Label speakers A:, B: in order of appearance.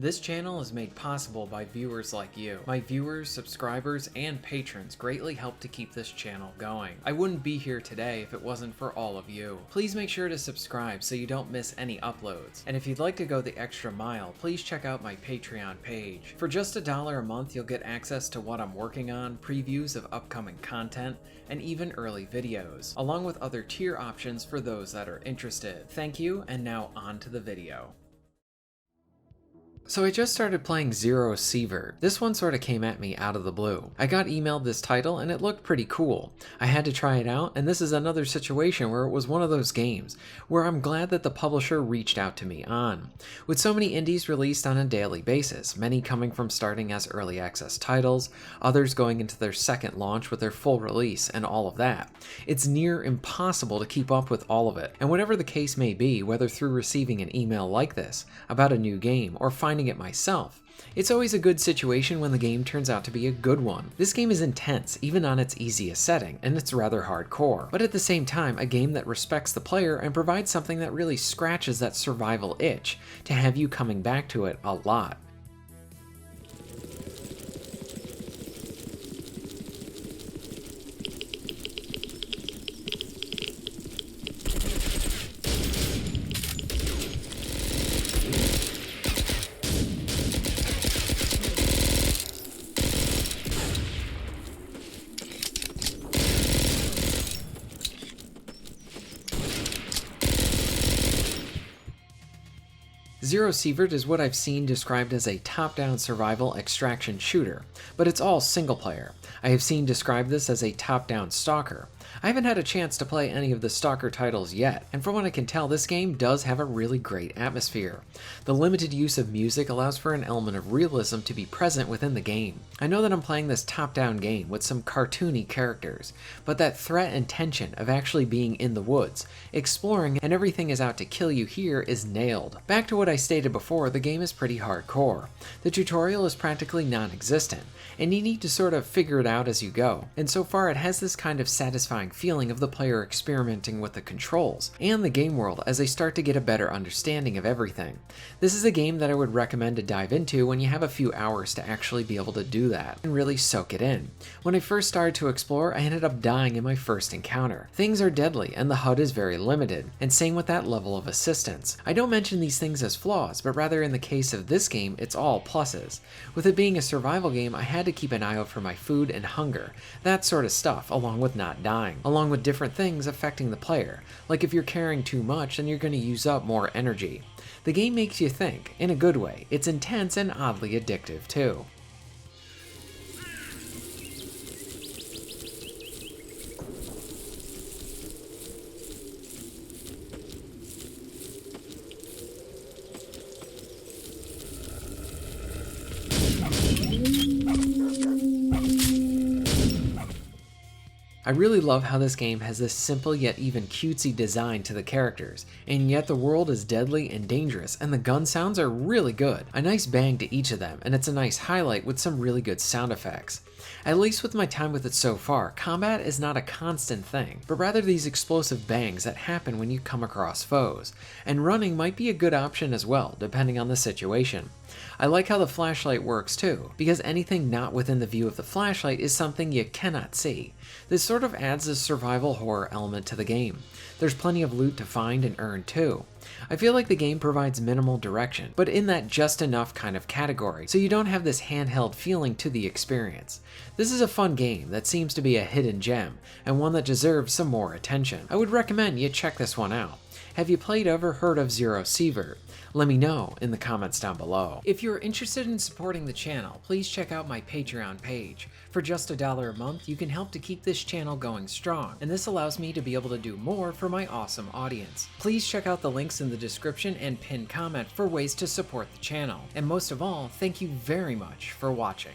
A: This channel is made possible by viewers like you. My viewers, subscribers, and patrons greatly help to keep this channel going. I wouldn't be here today if it wasn't for all of you. Please make sure to subscribe so you don't miss any uploads. And if you'd like to go the extra mile, please check out my Patreon page. For just $1 a month, you'll get access to what I'm working on, previews of upcoming content, and even early videos, along with other tier options for those that are interested. Thank you, and now on to the video. So I just started playing Sievert. This one sort of came at me out of the blue. I got emailed this title and it looked pretty cool. I had to try it out, and this is another situation where it was one of those games where I'm glad that the publisher reached out to me on. With so many indies released on a daily basis, many coming from starting as early access titles, others going into their second launch with their full release and all of that, it's near impossible to keep up with all of it. And whatever the case may be, whether through receiving an email like this about a new game or finding it myself, it's always a good situation when the game turns out to be a good one. This game is intense, even on its easiest setting, and it's rather hardcore, but at the same time, a game that respects the player and provides something that really scratches that survival itch to have you coming back to it a lot. Sievert is what I've seen described as a top-down survival extraction shooter, but it's all single player. I have seen described this as a top-down stalker. I haven't had a chance to play any of the stalker titles yet, and from what I can tell, this game does have a really great atmosphere. The limited use of music allows for an element of realism to be present within the game. I know that I'm playing this top-down game with some cartoony characters, but that threat and tension of actually being in the woods, exploring, and everything is out to kill you here is nailed. Back to what I stated before, the game is pretty hardcore. The tutorial is practically non-existent, and you need to sort of figure it out as you go, and so far it has this kind of satisfying feeling of the player experimenting with the controls and the game world as they start to get a better understanding of everything. This is a game that I would recommend to dive into when you have a few hours to actually be able to do that and really soak it in. When I first started to explore, I ended up dying in my first encounter. Things are deadly and the HUD is very limited, and same with that level of assistance. I don't mention these things as flaws, but rather in the case of this game, it's all pluses. With it being a survival game, I had to keep an eye out for my food and hunger, that sort of stuff, along with not dying, along with different things affecting the player, like if you're carrying too much, then you're going to use up more energy. The game makes you think, in a good way. It's intense and oddly addictive too. I really love how this game has this simple yet even cutesy design to the characters, and yet the world is deadly and dangerous, and the gun sounds are really good. A nice bang to each of them, and it's a nice highlight with some really good sound effects. At least with my time with it so far, combat is not a constant thing, but rather these explosive bangs that happen when you come across foes, and running might be a good option as well, depending on the situation. I like how the flashlight works too, because anything not within the view of the flashlight is something you cannot see. This sort of adds a survival horror element to the game. There's plenty of loot to find and earn too. I feel like the game provides minimal direction, but in that just enough kind of category, so you don't have this handheld feeling to the experience. This is a fun game that seems to be a hidden gem, and one that deserves some more attention. I would recommend you check this one out. Have you played or heard of Sievert? Let me know in the comments down below. If you're interested in supporting the channel, please check out my Patreon page. For just $1 a month, you can help to keep this channel going strong, and this allows me to be able to do more for my awesome audience. Please check out the links in the description and pinned comment for ways to support the channel. And most of all, thank you very much for watching.